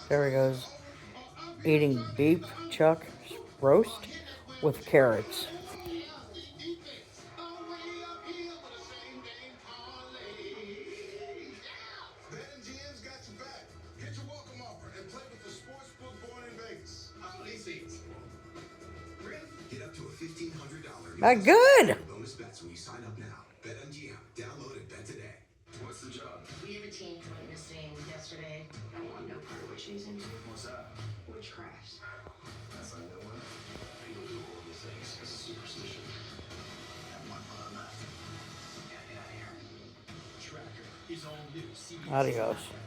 There he goes, eating beef chuck roast with carrots. BetMGM's got your back. Get your welcome offer and play with the sportsbook born in Vegas. Holiday seats. Really? Get up to a $1,500 Not good. bonus bets when you sign up now. BetMGM. Download and bet today. What's the job? We have a team witnessing yesterday. I want no part of witch hazing. What's that? Witchcraft. That's a new one. People do horrible things because of superstition. Have my fun on that. Get out of here. Tracker is all new. CBS Adios.